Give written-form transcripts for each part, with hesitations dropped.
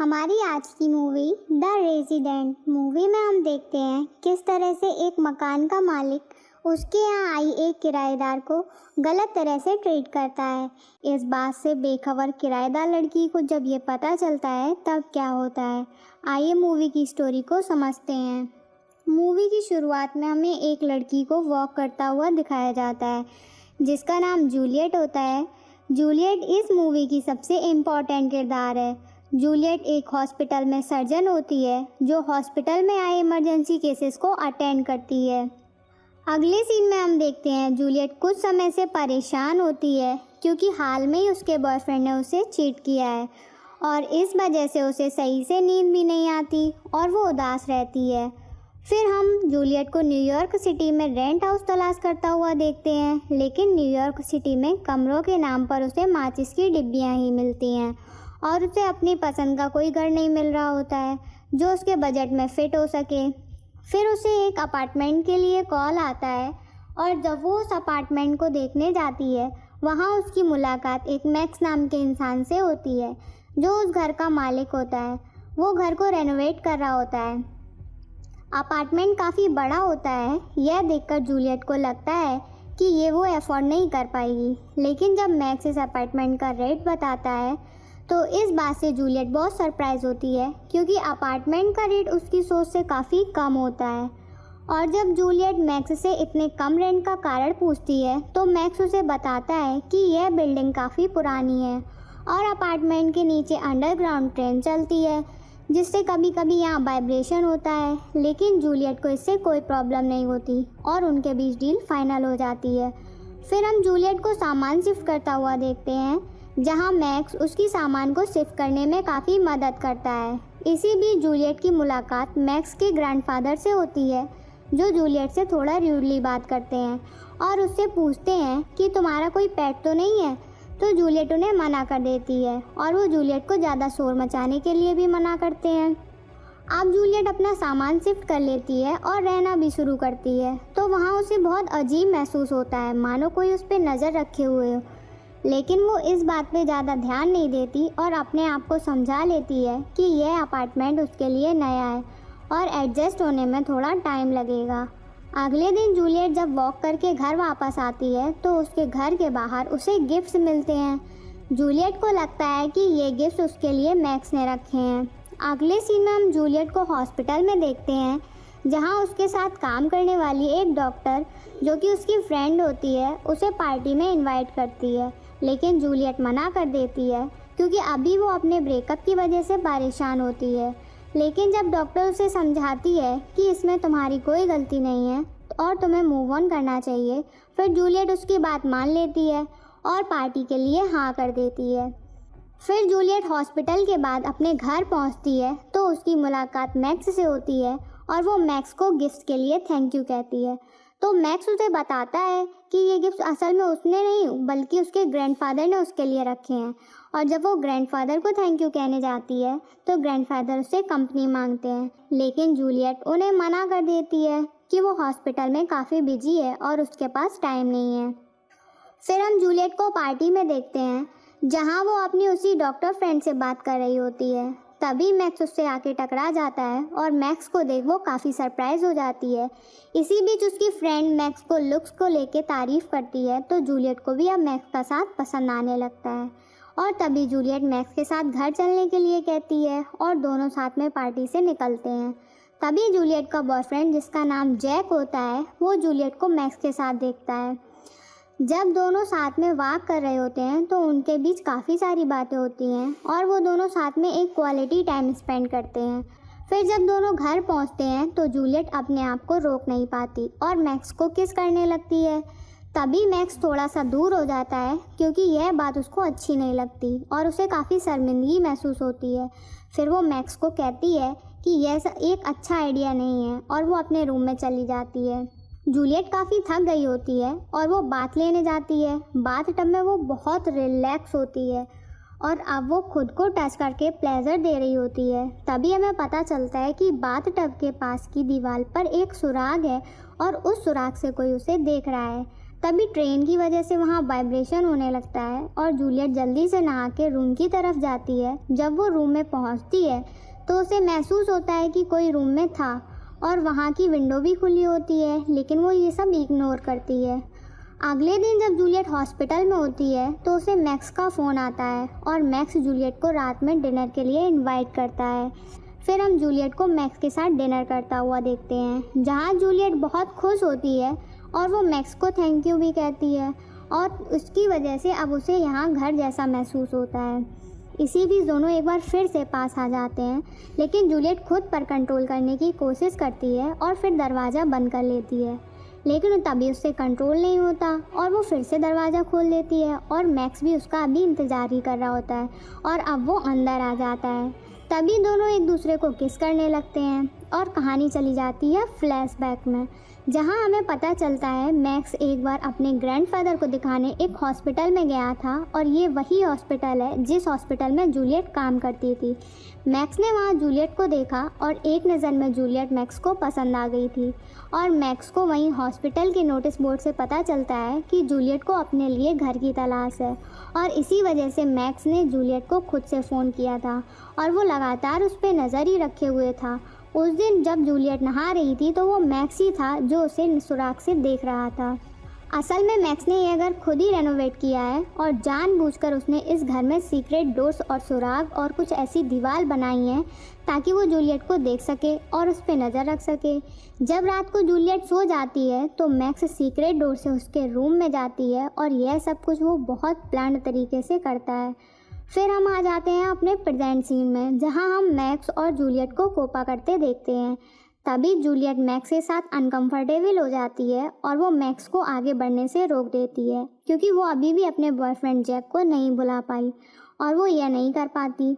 हमारी आज की मूवी द रेजिडेंट मूवी में हम देखते हैं किस तरह से एक मकान का मालिक उसके यहाँ आई एक किराएदार को गलत तरह से ट्रीट करता है। इस बात से बेखबर किराएदार लड़की को जब ये पता चलता है तब क्या होता है, आइए मूवी की स्टोरी को समझते हैं। मूवी की शुरुआत में हमें एक लड़की को वॉक करता हुआ दिखाया जाता है जिसका नाम जूलियट होता है। जूलियट इस मूवी की सबसे इम्पॉर्टेंट किरदार है। जूलियट एक हॉस्पिटल में सर्जन होती है जो हॉस्पिटल में आए इमरजेंसी केसेस को अटेंड करती है। अगले सीन में हम देखते हैं जूलियट कुछ समय से परेशान होती है क्योंकि हाल में ही उसके बॉयफ्रेंड ने उसे चीट किया है और इस वजह से उसे सही से नींद भी नहीं आती और वो उदास रहती है। फिर हम जूलियट को न्यूयॉर्क सिटी में रेंट हाउस तलाश करता हुआ देखते हैं, लेकिन न्यूयॉर्क सिटी में कमरों के नाम पर उसे माचिस की डिब्बियाँ ही मिलती हैं और उसे अपनी पसंद का कोई घर नहीं मिल रहा होता है जो उसके बजट में फ़िट हो सके। फिर उसे एक अपार्टमेंट के लिए कॉल आता है और जब वो उस अपार्टमेंट को देखने जाती है वहाँ उसकी मुलाकात एक मैक्स नाम के इंसान से होती है जो उस घर का मालिक होता है। वो घर को रेनोवेट कर रहा होता है। अपार्टमेंट काफ़ी बड़ा होता है। यह देखकर जूलियट को लगता है कि ये वो अफोर्ड नहीं कर पाएगी, लेकिन जब मैक्स इस अपार्टमेंट का रेट बताता है तो इस बात से जूलियट बहुत सरप्राइज होती है क्योंकि अपार्टमेंट का रेट उसकी सोच से काफ़ी कम होता है। और जब जूलियट मैक्स से इतने कम रेंट का कारण पूछती है तो मैक्स उसे बताता है कि यह बिल्डिंग काफ़ी पुरानी है और अपार्टमेंट के नीचे अंडरग्राउंड ट्रेन चलती है जिससे कभी कभी यहाँ वाइब्रेशन होता है, लेकिन जूलियट को इससे कोई प्रॉब्लम नहीं होती और उनके बीच डील फाइनल हो जाती है। फिर हम जूलियट को सामान शिफ्ट करता हुआ देखते हैं जहाँ मैक्स उसकी सामान को शिफ्ट करने में काफ़ी मदद करता है। इसी बीच जूलियट की मुलाकात मैक्स के ग्रैंडफादर से होती है जो जूलियट से थोड़ा रूडली बात करते हैं और उससे पूछते हैं कि तुम्हारा कोई पेट तो नहीं है, तो जूलियट उन्हें मना कर देती है और वो जूलियट को ज़्यादा शोर मचाने के लिए भी मना करते हैं। अब जूलियट अपना सामान शिफ्ट कर लेती है और रहना भी शुरू करती है तो वहाँ उसे बहुत अजीब महसूस होता है, मानो कोई उस पर नज़र रखे हुए हो, लेकिन वो इस बात पे ज़्यादा ध्यान नहीं देती और अपने आप को समझा लेती है कि यह अपार्टमेंट उसके लिए नया है और एडजस्ट होने में थोड़ा टाइम लगेगा। अगले दिन जूलियट जब वॉक करके घर वापस आती है तो उसके घर के बाहर उसे गिफ्ट्स मिलते हैं। जूलियट को लगता है कि ये गिफ्ट उसके लिए मैक्स ने रखे हैं। अगले सीन में हम जूलियट को हॉस्पिटल में देखते हैं जहाँ उसके साथ काम करने वाली एक डॉक्टर जो कि उसकी फ्रेंड होती है उसे पार्टी में इनवाइट करती है, लेकिन जूलियट मना कर देती है क्योंकि अभी वो अपने ब्रेकअप की वजह से परेशान होती है। लेकिन जब डॉक्टर उसे समझाती है कि इसमें तुम्हारी कोई गलती नहीं है और तुम्हें मूव ऑन करना चाहिए, फिर जूलियट उसकी बात मान लेती है और पार्टी के लिए हाँ कर देती है। फिर जूलियट हॉस्पिटल के बाद अपने घर पहुंचती है तो उसकी मुलाकात मैक्स से होती है और वो मैक्स को गिफ्ट के लिए थैंक यू कहती है। तो मैक्स उसे बताता है कि ये गिफ्ट असल में उसने नहीं बल्कि उसके ग्रैंडफादर ने उसके लिए रखे हैं और जब वो ग्रैंडफादर को थैंक यू कहने जाती है तो ग्रैंडफादर उससे कंपनी मांगते हैं, लेकिन जूलियट उन्हें मना कर देती है कि वो हॉस्पिटल में काफ़ी बिजी है और उसके पास टाइम नहीं है। फिर हम जूलियट को पार्टी में देखते हैं जहाँ वो अपनी उसी डॉक्टर फ्रेंड से बात कर रही होती है। तभी मैक्स उससे आके टकरा जाता है और मैक्स को देख वो काफ़ी सरप्राइज हो जाती है। इसी बीच उसकी फ्रेंड मैक्स को लुक्स को लेके तारीफ़ करती है तो जूलियट को भी अब मैक्स का साथ पसंद आने लगता है और तभी जूलियट मैक्स के साथ घर चलने के लिए कहती है और दोनों साथ में पार्टी से निकलते हैं। तभी जूलियट का बॉयफ्रेंड जिसका नाम जैक होता है वो जूलियट को मैक्स के साथ देखता है। जब दोनों साथ में वॉक कर रहे होते हैं तो उनके बीच काफ़ी सारी बातें होती हैं और वो दोनों साथ में एक क्वालिटी टाइम स्पेंड करते हैं। फिर जब दोनों घर पहुंचते हैं तो जूलियट अपने आप को रोक नहीं पाती और मैक्स को किस करने लगती है। तभी मैक्स थोड़ा सा दूर हो जाता है क्योंकि यह बात उसको अच्छी नहीं लगती और उसे काफ़ी शर्मिंदगी महसूस होती है। फिर वो मैक्स को कहती है कि यह एक अच्छा आइडिया नहीं है और वो अपने रूम में चली जाती है। जूलियट काफ़ी थक गई होती है और वो बाथ लेने जाती है। बाथ टब में वो बहुत रिलैक्स होती है और अब वो खुद को टच करके प्लेजर दे रही होती है। तभी हमें पता चलता है कि बाथ टब के पास की दीवार पर एक सुराग है और उस सुराग से कोई उसे देख रहा है। तभी ट्रेन की वजह से वहाँ वाइब्रेशन होने लगता है और जूलियट जल्दी से नहा के रूम की तरफ जाती है। जब वो रूम में पहुँचती है तो उसे महसूस होता है कि कोई रूम में था और वहाँ की विंडो भी खुली होती है, लेकिन वो ये सब इग्नोर करती है। अगले दिन जब जूलियट हॉस्पिटल में होती है तो उसे मैक्स का फ़ोन आता है और मैक्स जूलियट को रात में डिनर के लिए इनवाइट करता है। फिर हम जूलियट को मैक्स के साथ डिनर करता हुआ देखते हैं, जहाँ जूलियट बहुत खुश होती है और वो मैक्स को थैंक यू भी कहती है और उसकी वजह से अब उसे यहाँ घर जैसा महसूस होता है। इसी बीच दोनों एक बार फिर से पास आ जाते हैं, लेकिन जूलियट खुद पर कंट्रोल करने की कोशिश करती है और फिर दरवाज़ा बंद कर लेती है, लेकिन तभी उससे कंट्रोल नहीं होता और वो फिर से दरवाज़ा खोल देती है और मैक्स भी उसका अभी इंतज़ार ही कर रहा होता है और अब वो अंदर आ जाता है। तभी दोनों एक दूसरे को किस करने लगते हैं और कहानी चली जाती है फ्लैशबैक में, जहां हमें पता चलता है मैक्स एक बार अपने ग्रैंडफादर को दिखाने एक हॉस्पिटल में गया था और ये वही हॉस्पिटल है जिस हॉस्पिटल में जूलियट काम करती थी। मैक्स ने वहां जूलियट को देखा और एक नज़र में जूलियट मैक्स को पसंद आ गई थी और मैक्स को वहीं हॉस्पिटल के नोटिस बोर्ड से पता चलता है कि जूलियट को अपने लिए घर की तलाश है और इसी वजह से मैक्स ने जूलियट को खुद से फ़ोन किया था और वो लगातार उस पर नज़र ही रखे हुए था। उस दिन जब जूलियट नहा रही थी तो वो मैक्स ही था जो उसे सुराग से देख रहा था। असल में मैक्स ने यह घर खुद ही रेनोवेट किया है और जानबूझकर उसने इस घर में सीक्रेट डोर्स और सुराग और कुछ ऐसी दीवार बनाई हैं ताकि वो जूलियट को देख सके और उस पर नज़र रख सके। जब रात को जूलियट सो जाती है तो मैक्स सीक्रेट डोर से उसके रूम में जाती है और यह सब कुछ वो बहुत प्लान तरीके से करता है। फिर हम आ जाते हैं अपने प्रेजेंट सीन में, जहां हम मैक्स और जूलियट को कोपा करते देखते हैं। तभी जूलियट मैक्स के साथ अनकंफर्टेबल हो जाती है और वो मैक्स को आगे बढ़ने से रोक देती है क्योंकि वो अभी भी अपने बॉयफ्रेंड जैक को नहीं भुला पाई और वो यह नहीं कर पाती।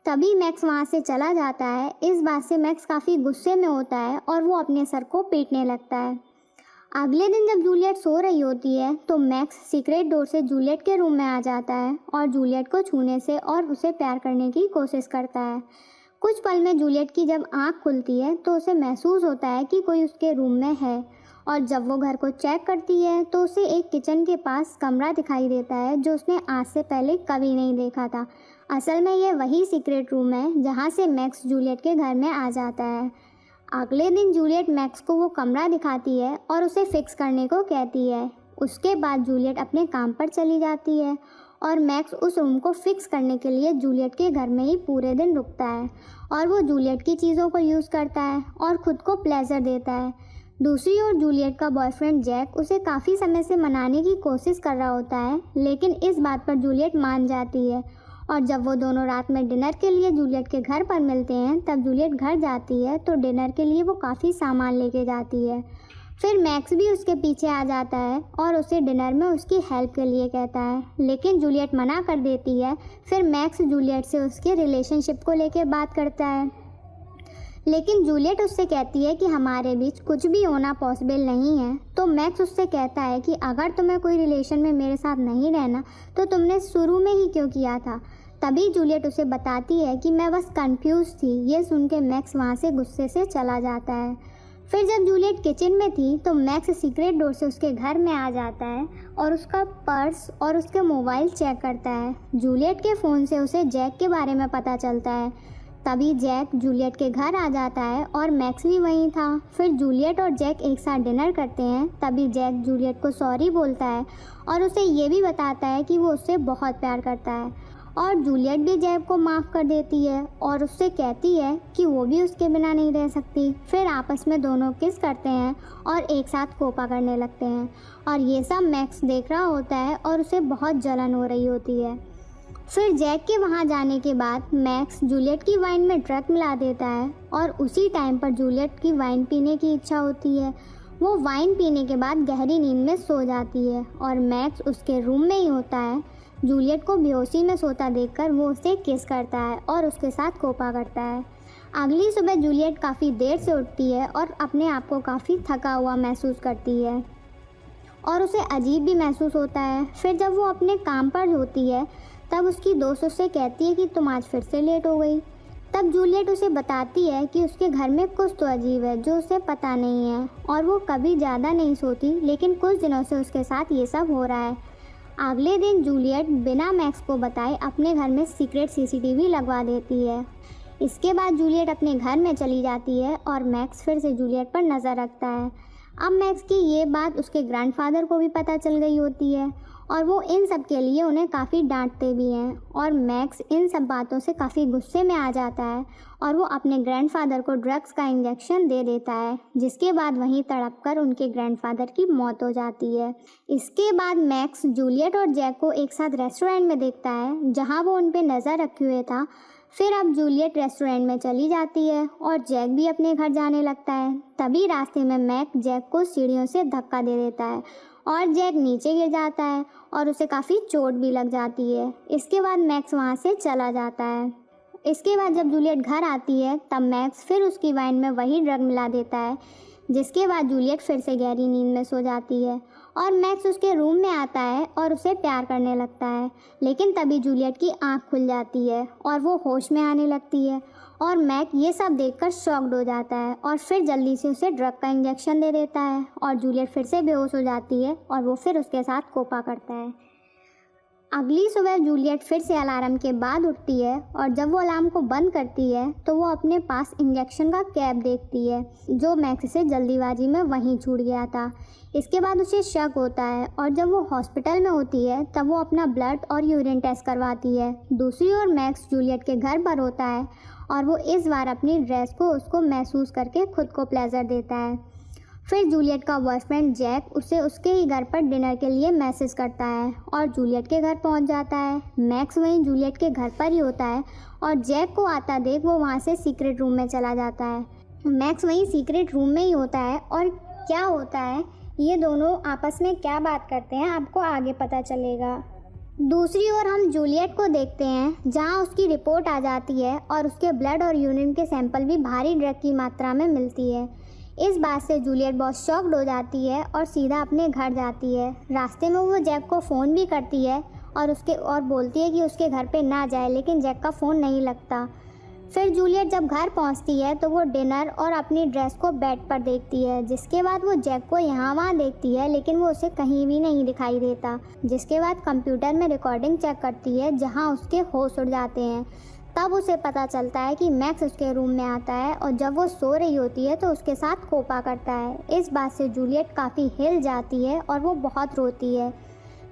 तभी मैक्स वहाँ से चला जाता है। इस बात से मैक्स काफ़ी गुस्से में होता है और वो अपने सर को पीटने लगता है। अगले दिन जब जूलियट सो रही होती है तो मैक्स सीक्रेट डोर से जूलियट के रूम में आ जाता है और जूलियट को छूने से और उसे प्यार करने की कोशिश करता है। कुछ पल में जूलियट की जब आँख खुलती है तो उसे महसूस होता है कि कोई उसके रूम में है और जब वो घर को चेक करती है तो उसे एक किचन के पास कमरा दिखाई देता है जो उसने आज से पहले कभी नहीं देखा था। असल में ये वही सीक्रेट रूम है जहाँ से मैक्स जूलियट के घर में आ जाता है। अगले दिन जूलियट मैक्स को वो कमरा दिखाती है और उसे फिक्स करने को कहती है। उसके बाद जूलियट अपने काम पर चली जाती है और मैक्स उस रूम को फिक्स करने के लिए जूलियट के घर में ही पूरे दिन रुकता है और वो जूलियट की चीज़ों को यूज़ करता है और ख़ुद को प्लेजर देता है। दूसरी ओर जूलियट का बॉयफ्रेंड जैक उसे काफ़ी समय से मनाने की कोशिश कर रहा होता है, लेकिन इस बात पर जूलियट मान जाती है और जब वो दोनों रात में डिनर के लिए जूलियट के घर पर मिलते हैं तब जूलियट घर जाती है तो डिनर के लिए वो काफ़ी सामान लेके जाती है। फिर मैक्स भी उसके पीछे आ जाता है और उसे डिनर में उसकी हेल्प के लिए कहता है, लेकिन जूलियट मना कर देती है। फिर मैक्स जूलियट से उसके रिलेशनशिप को लेकर बात करता है, लेकिन जूलियट उससे कहती है कि हमारे बीच कुछ भी होना पॉसिबल नहीं है। तो मैक्स उससे कहता है कि अगर तुम्हें कोई रिलेशन में मेरे साथ नहीं रहना तो तुमने शुरू में ही क्यों किया था। तभी जूलियट उसे बताती है कि मैं बस कंफ्यूज थी। ये सुन के मैक्स वहाँ से गुस्से से चला जाता है। फिर जब जूलियट किचन में थी तो मैक्स सीक्रेट डोर से उसके घर में आ जाता है और उसका पर्स और उसके मोबाइल चेक करता है। जूलियट के फ़ोन से उसे जैक के बारे में पता चलता है। तभी जैक जूलियट के घर आ जाता है और मैक्स भी वहीं था। फिर जूलियट और जैक एक साथ डिनर करते हैं। तभी जैक जूलियट को सॉरी बोलता है और उसे ये भी बताता है कि वो उससे बहुत प्यार करता है और जूलियट भी जैक को माफ़ कर देती है और उससे कहती है कि वो भी उसके बिना नहीं रह सकती। फिर आपस में दोनों किस करते हैं और एक साथ कोपा करने लगते हैं और ये सब मैक्स देख रहा होता है और उसे बहुत जलन हो रही होती है। फिर जैक के वहाँ जाने के बाद मैक्स जूलियट की वाइन में ड्रग मिला देता है और उसी टाइम पर जूलियट की वाइन पीने की इच्छा होती है। वो वाइन पीने के बाद गहरी नींद में सो जाती है और मैक्स उसके रूम में ही होता है। जूलियट को बेहोशी में सोता देखकर वो उसे किस करता है और उसके साथ कोपा करता है। अगली सुबह जूलियट काफ़ी देर से उठती है और अपने आप को काफ़ी थका हुआ महसूस करती है और उसे अजीब भी महसूस होता है। फिर जब वो अपने काम पर होती है तब उसकी दोस्त उससे कहती है कि तुम आज फिर से लेट हो गई। तब तब जूलियट उसे बताती है कि उसके घर में कुछ तो अजीब है जो उसे पता नहीं है और वो कभी ज़्यादा नहीं सोती, लेकिन कुछ दिनों से उसके साथ ये सब हो रहा है। अगले दिन जूलियट बिना मैक्स को बताए अपने घर में सीक्रेट सीसीटीवी लगवा देती है। इसके बाद जूलियट अपने घर में चली जाती है और मैक्स फिर से जूलियट पर नज़र रखता है। अब मैक्स की ये बात उसके ग्रैंडफादर को भी पता चल गई होती है और वो इन सब के लिए उन्हें काफ़ी डांटते भी हैं और मैक्स इन सब बातों से काफ़ी गुस्से में आ जाता है और वो अपने ग्रैंडफादर को ड्रग्स का इंजेक्शन दे देता है, जिसके बाद वहीं तड़पकर उनके ग्रैंडफादर की मौत हो जाती है। इसके बाद मैक्स जूलियट और जैक को एक साथ रेस्टोरेंट में देखता है जहाँ वो उन पर नज़र रखे हुए था। फिर अब जूलियट रेस्टोरेंट में चली जाती है और जैक भी अपने घर जाने लगता है। तभी रास्ते में मैक जैक को सीढ़ियों से धक्का दे देता है और जैक नीचे गिर जाता है और उसे काफ़ी चोट भी लग जाती है। इसके बाद मैक्स वहाँ से चला जाता है। इसके बाद जब जूलियट घर आती है तब मैक्स फिर उसकी वाइन में वही ड्रग मिला देता है, जिसके बाद जूलियट फिर से गहरी नींद में सो जाती है और मैक्स उसके रूम में आता है और उसे प्यार करने लगता है। लेकिन तभी जूलियट की आंख खुल जाती है और वो होश में आने लगती है और मैक ये सब देखकर शॉक्ड हो जाता है और फिर जल्दी से उसे ड्रग का इंजेक्शन दे देता है और जूलियट फिर से बेहोश हो जाती है और वो फिर उसके साथ कोपा करता है। अगली सुबह जूलियट फिर से अलार्म के बाद उठती है और जब वो अलार्म को बंद करती है तो वो अपने पास इंजेक्शन का कैप देखती है जो मैक्स से जल्दीबाजी में वहीं छूट गया था। इसके बाद उसे शक होता है और जब वो हॉस्पिटल में होती है तब वो अपना ब्लड और यूरिन टेस्ट करवाती है। दूसरी ओर मैक्स जूलियट के घर पर होता है और वो इस बार अपनी ड्रेस को उसको महसूस करके खुद को प्लेजर देता है। फिर जूलियट का बॉयफ्रेंड जैक उसे उसके ही घर पर डिनर के लिए मैसेज करता है और जूलियट के घर पहुंच जाता है। मैक्स वहीं जूलियट के घर पर ही होता है और जैक को आता देख वो वहां से सीक्रेट रूम में चला जाता है। मैक्स वहीं सीक्रेट रूम में ही होता है और क्या होता है, ये दोनों आपस में क्या बात करते हैं, आपको आगे पता चलेगा। दूसरी ओर हम जूलियट को देखते हैं जहां उसकी रिपोर्ट आ जाती है और उसके ब्लड और यूरिन के सैंपल भी भारी ड्रग की मात्रा में मिलती है। इस बात से जूलियट बहुत शॉक्ड हो जाती है और सीधा अपने घर जाती है। रास्ते में वो जैक को फ़ोन भी करती है और बोलती है कि उसके घर पे ना जाए, लेकिन जैक का फ़ोन नहीं लगता। फिर जूलियट जब घर पहुंचती है तो वो डिनर और अपनी ड्रेस को बेड पर देखती है, जिसके बाद वो जैक को यहाँ वहाँ देखती है लेकिन वो उसे कहीं भी नहीं दिखाई देता। जिसके बाद कंप्यूटर में रिकॉर्डिंग चेक करती है जहाँ उसके होश उड़ जाते हैं। तब उसे पता चलता है कि मैक्स उसके रूम में आता है और जब वो सो रही होती है तो उसके साथ कोपा करता है। इस बात से जूलियट काफ़ी हिल जाती है और वो बहुत रोती है।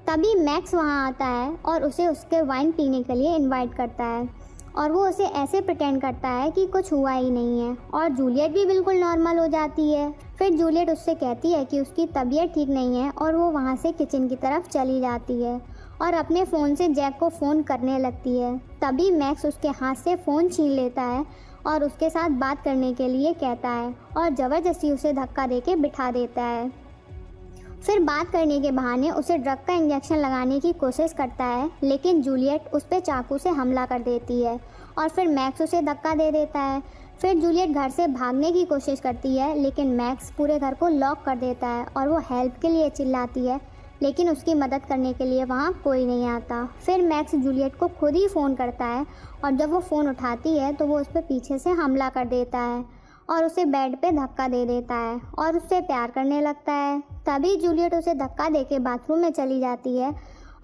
तभी मैक्स वहाँ आता है और उसे उसके वाइन पीने के लिए इनवाइट करता है और वो उसे ऐसे प्रिटेंड करता है कि कुछ हुआ ही नहीं है और जूलियट भी बिल्कुल नॉर्मल हो जाती है। फिर जूलियट उससे कहती है कि उसकी तबीयत ठीक नहीं है और वो वहाँ से किचन की तरफ चली जाती है और अपने फ़ोन से जैक को फ़ोन करने लगती है। तभी मैक्स उसके हाथ से फ़ोन छीन लेता है और उसके साथ बात करने के लिए कहता है और ज़बरदस्ती उसे धक्का देके बिठा देता है। फिर बात करने के बहाने उसे ड्रग का इंजेक्शन लगाने की कोशिश करता है, लेकिन जूलियट उस पर चाकू से हमला कर देती है और फिर मैक्स उसे धक्का दे देता है। फिर जूलियट घर से भागने की कोशिश करती है, लेकिन मैक्स पूरे घर को लॉक कर देता है और वो हेल्प के लिए चिल्लाती है, लेकिन उसकी मदद करने के लिए वहाँ कोई नहीं आता। फिर मैक्स जूलियट को खुद ही फ़ोन करता है और जब वो फ़ोन उठाती है तो वो उस पर पीछे से हमला कर देता है और उसे बेड पे धक्का दे देता है और उससे प्यार करने लगता है। तभी जूलियट उसे धक्का देके बाथरूम में चली जाती है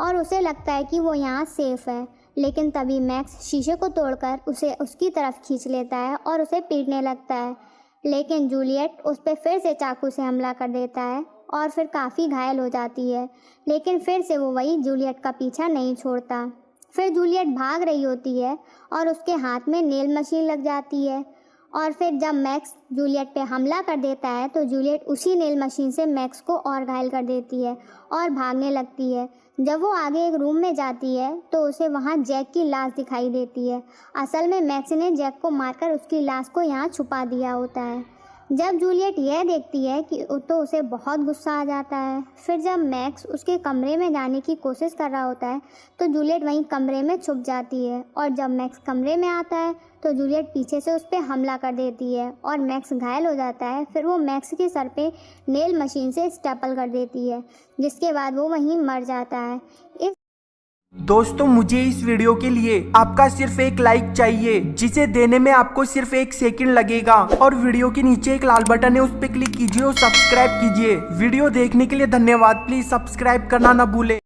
और उसे लगता है कि वो यहाँ सेफ़ है, लेकिन तभी मैक्स शीशे को तोड़कर उसे उसकी तरफ खींच लेता है और उसे पीटने लगता है, लेकिन जूलियट उस पर फिर से चाकू से हमला कर देता है और फिर काफ़ी घायल हो जाती है, लेकिन फिर से वो वही जूलियट का पीछा नहीं छोड़ता। फिर जूलियट भाग रही होती है और उसके हाथ में नेल मशीन लग जाती है और फिर जब मैक्स जूलियट पे हमला कर देता है तो जूलियट उसी नेल मशीन से मैक्स को और घायल कर देती है और भागने लगती है। जब वो आगे एक रूम में जाती है तो उसे वहाँ जैक की लाश दिखाई देती है। असल में मैक्स ने जैक को मारकर उसकी लाश को यहाँ छुपा दिया होता है। जब जूलियट यह देखती है कि तो उसे बहुत गुस्सा आ जाता है। फिर जब मैक्स उसके कमरे में जाने की कोशिश कर रहा होता है तो जूलियट वहीं कमरे में छुप जाती है और जब मैक्स कमरे में आता है तो जूलियट पीछे से उस पर हमला कर देती है और मैक्स घायल हो जाता है। फिर वो मैक्स के सर पे नेल मशीन से स्टेपल कर देती है, जिसके बाद वो वहीं मर जाता है। दोस्तों मुझे इस वीडियो के लिए आपका सिर्फ एक लाइक चाहिए, जिसे देने में आपको सिर्फ 1 सेकंड लगेगा। और वीडियो के नीचे एक लाल बटन है, उस पर क्लिक कीजिए और सब्सक्राइब कीजिए। वीडियो देखने के लिए धन्यवाद। प्लीज सब्सक्राइब करना न भूलें।